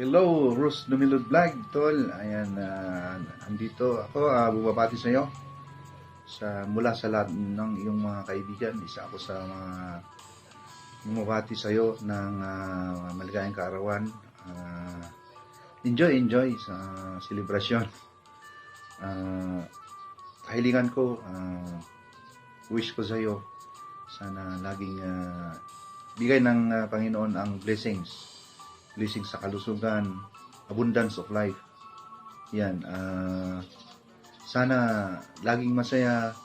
Hello, Rus Dumilod Vlog, tol. Ayan, andito ako, bumabati sa iyo mula sa lahat ng iyong mga kaibigan. Isa ako sa mga bumabati sa iyo ng maligayang kaarawan. Enjoy sa selebrasyon. Kahilingan ko, wish ko sa iyo, sana laging bigay ng Panginoon ang blessings sa kalusugan, abundance of life. Yan, sana laging masaya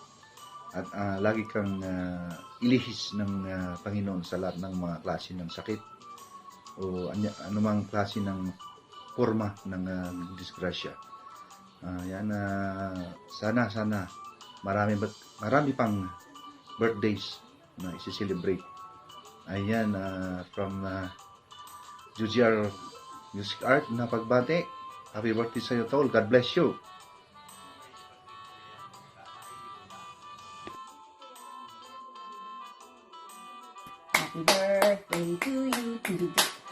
at lagi kang ilihis ng Panginoon sa lahat ng mga klase ng sakit o anumang klase ng forma ng disgrasya. Yan, sana marami pang birthdays na isi-celebrate. Ayan, from Jujiar Music Art na pagbati. Happy birthday sa iyo, tol. God bless you. Happy birthday to you.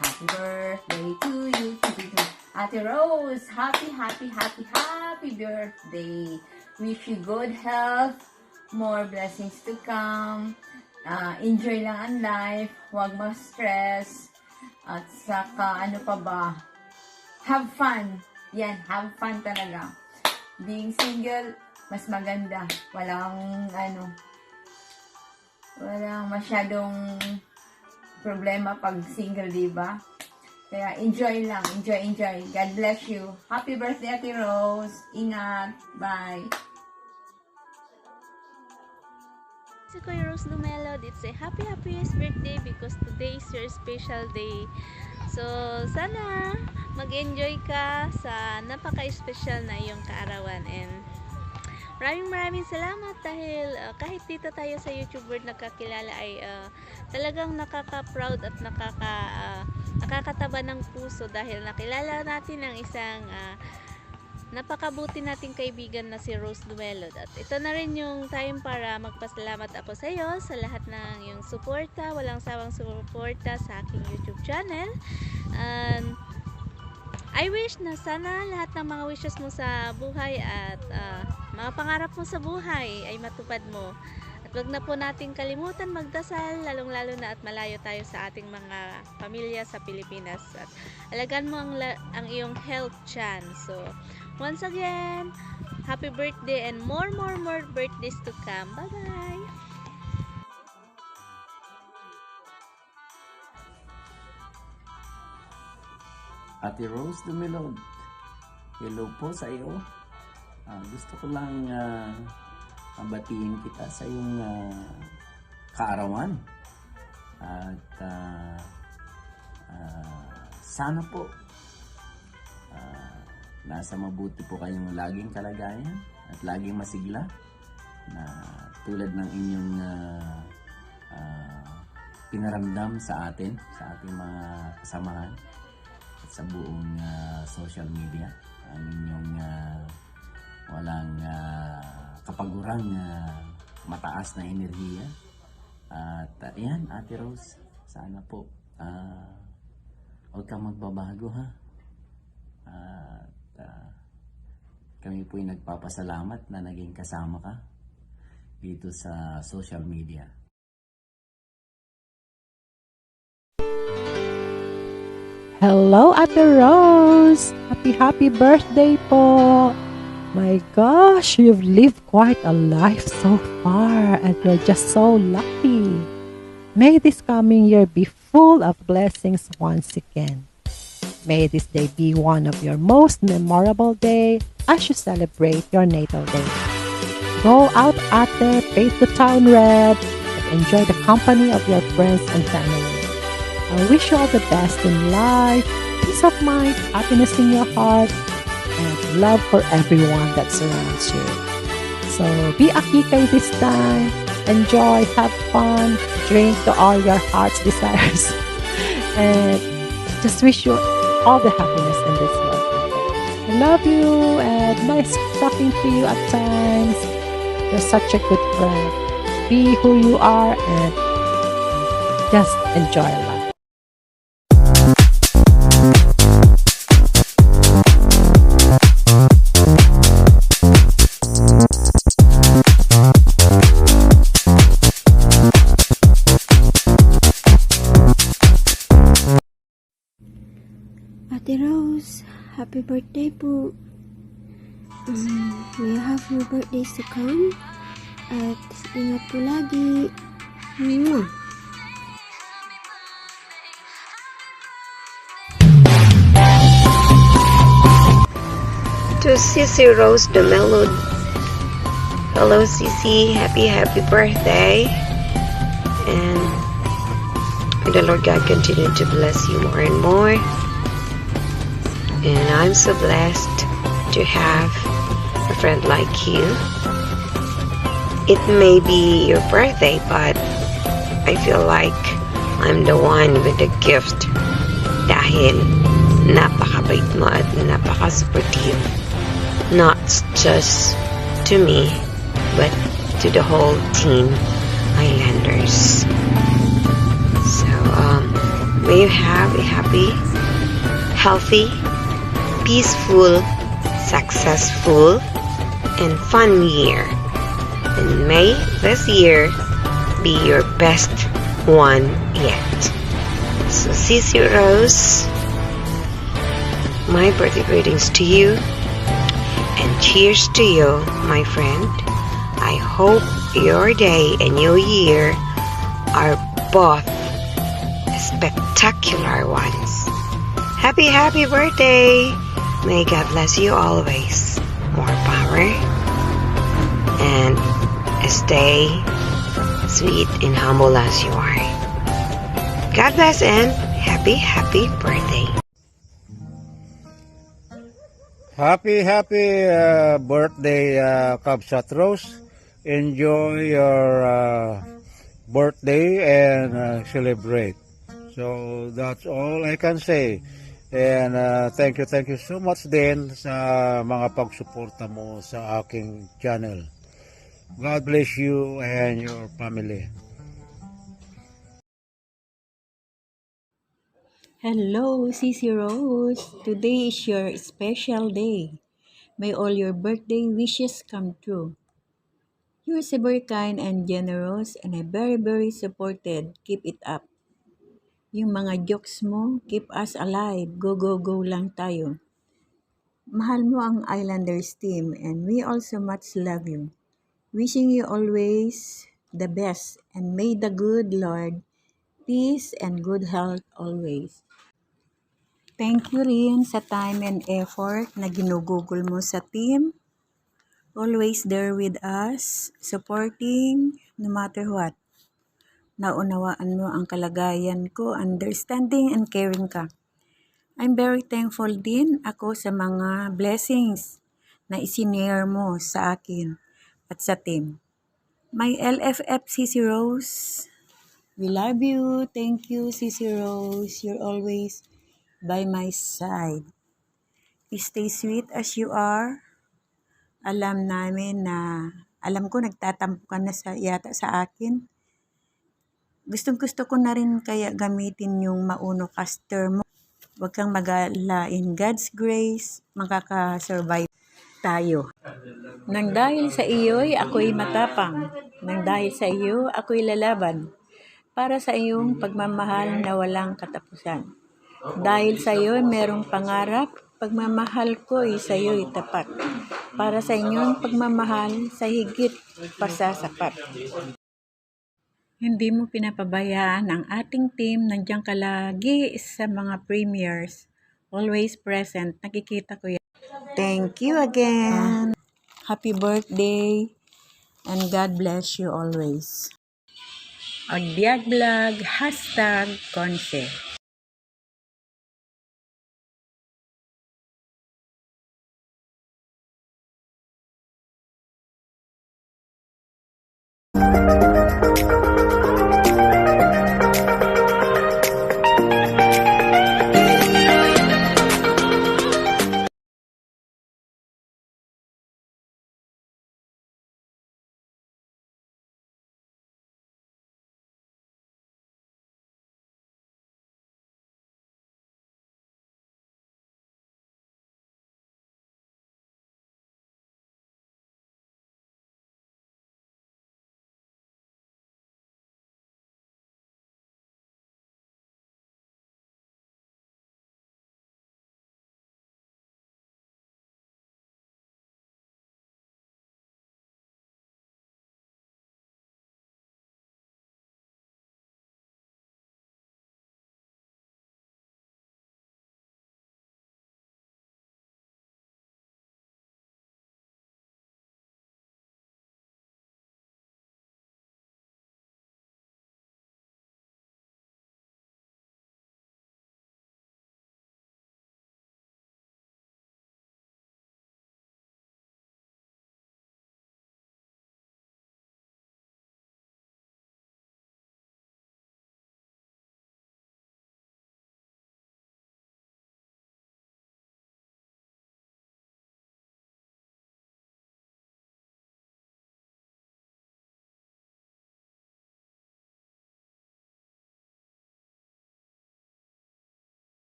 Happy birthday to you. Ate Rose, happy birthday. Wish you good health, more blessings to come. Enjoy lang ang life, huwag ma-stress. At saka, ano pa ba? Have fun. Yan, have fun talaga. Being single, mas maganda. Walang masyadong problema pag single, diba? Kaya enjoy lang, enjoy. God bless you. Happy birthday, Ate Rose. Ingat. Bye. Si Kuya Rose Lumelod, it's a happiest birthday because today is your special day. So, sana mag-enjoy ka sa napaka-special na iyong kaarawan. And maraming salamat dahil kahit dito tayo sa YouTube world nakakilala ay talagang nakaka-proud at nakakataba ng puso dahil nakilala natin ang isang napakabuti nating kaibigan na si Rose Lumelod. At ito na rin yung time para magpasalamat ako sa iyo sa lahat ng yung suporta, walang sawang suporta sa aking YouTube channel. And I wish na sana lahat ng mga wishes mo sa buhay at mga pangarap mo sa buhay ay matupad mo. At wag na po nating kalimutan magdasal, lalong-lalo na at malayo tayo sa ating mga pamilya sa Pilipinas. At alagaan mo ang iyong health dyan. So, once again, happy birthday and more birthdays to come. Bye-bye! Ate Rose Dumilod, hello po sa iyo. Gusto ko lang mabatiin kita sa iyong kaarawan. At sana po nasa mabuti po kayong laging kalagayan at laging masigla na tulad ng inyong pinaramdam sa ating mga kasamahan at sa buong social media. Ang inyong walang kapagurang mataas na enerhiya. At yan, Ate Rose, sana po huwag kang magbabago, ha. Kami po'y nagpapasalamat na naging kasama ka dito sa social media. Hello, Ate Rose! Happy birthday po! My gosh, you've lived quite a life so far and you're just so lucky. May this coming year be full of blessings once again. May this day be one of your most memorable day as you celebrate your natal day. Go out, Ate, paint the town red, and enjoy the company of your friends and family. I wish you all the best in life, peace of mind, happiness in your heart, and love for everyone that surrounds you. So be a kikay this time. Enjoy, have fun, drink to all your heart's desires. And just wish you all the happiness in this world. I love you and nice talking to you at times. You're such a good friend. Be who you are and just enjoy life. Ate Rose, happy birthday po. May have more birthdays to come. At ingat po lagi. Mwah. To Sissy Rose the Melody. Hello Sissy, happy birthday. And may the Lord God continue to bless you more and more. And I'm so blessed to have a friend like you. It may be your birthday, but I feel like I'm the one with the gift dahil napakabait mo at napaka-supportive. Not just to me, but to the whole team Islanders. So, may you have a happy, healthy, peaceful, successful, and fun year. And may this year be your best one yet. So, Sissy Rose, my birthday greetings to you. And cheers to you, my friend. I hope your day and your year are both spectacular ones. Happy birthday! May God bless you always. More power. And stay sweet and humble as you are. God bless and happy birthday. Happy birthday, Kabsat Rose. Enjoy your birthday and celebrate. So that's all I can say. And thank you so much din sa mga pagsuporta mo sa aking channel. God bless you and your family. Hello, Sissy Rose. Today is your special day. May all your birthday wishes come true. You are so very kind and generous and very supported. Keep it up. Yung mga jokes mo, keep us alive. Go lang tayo. Mahal mo ang Islanders team and we also much love you. Wishing you always the best and may the good Lord peace and good health always. Thank you rin sa time and effort na ginugugol mo sa team. Always there with us, supporting no matter what. Naunawaan mo ang kalagayan ko, understanding and caring ka. I'm very thankful din ako sa mga blessings na isinare mo sa akin at sa team. My LFF Sissy Rose, we love you. Thank you Sissy Rose. You're always by my side. Stay sweet as you are. Alam ko nagtatampo ka na yata sa akin. Gustong-gusto ko na rin kaya gamitin yung Mauno caster mo. Huwag kang mag-alala, in God's grace, makaka-survive tayo. Nang dahil sa iyo'y ako'y matapang. Nang dahil sa iyo, ako'y lalaban. Para sa iyong pagmamahal na walang katapusan. Dahil sa iyo merong pangarap, pagmamahal ko'y sa iyo'y tapat. Para sa inyong pagmamahal, sa higit pasasapat. Hindi mo pinapabayaan ang ating team, nandiyan ka lagi sa mga premieres. Always present, nakikita ko yan. Thank you again. Happy birthday and God bless you always. Agbiag Vlog, #Conce.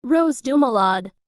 Rose Dumalad.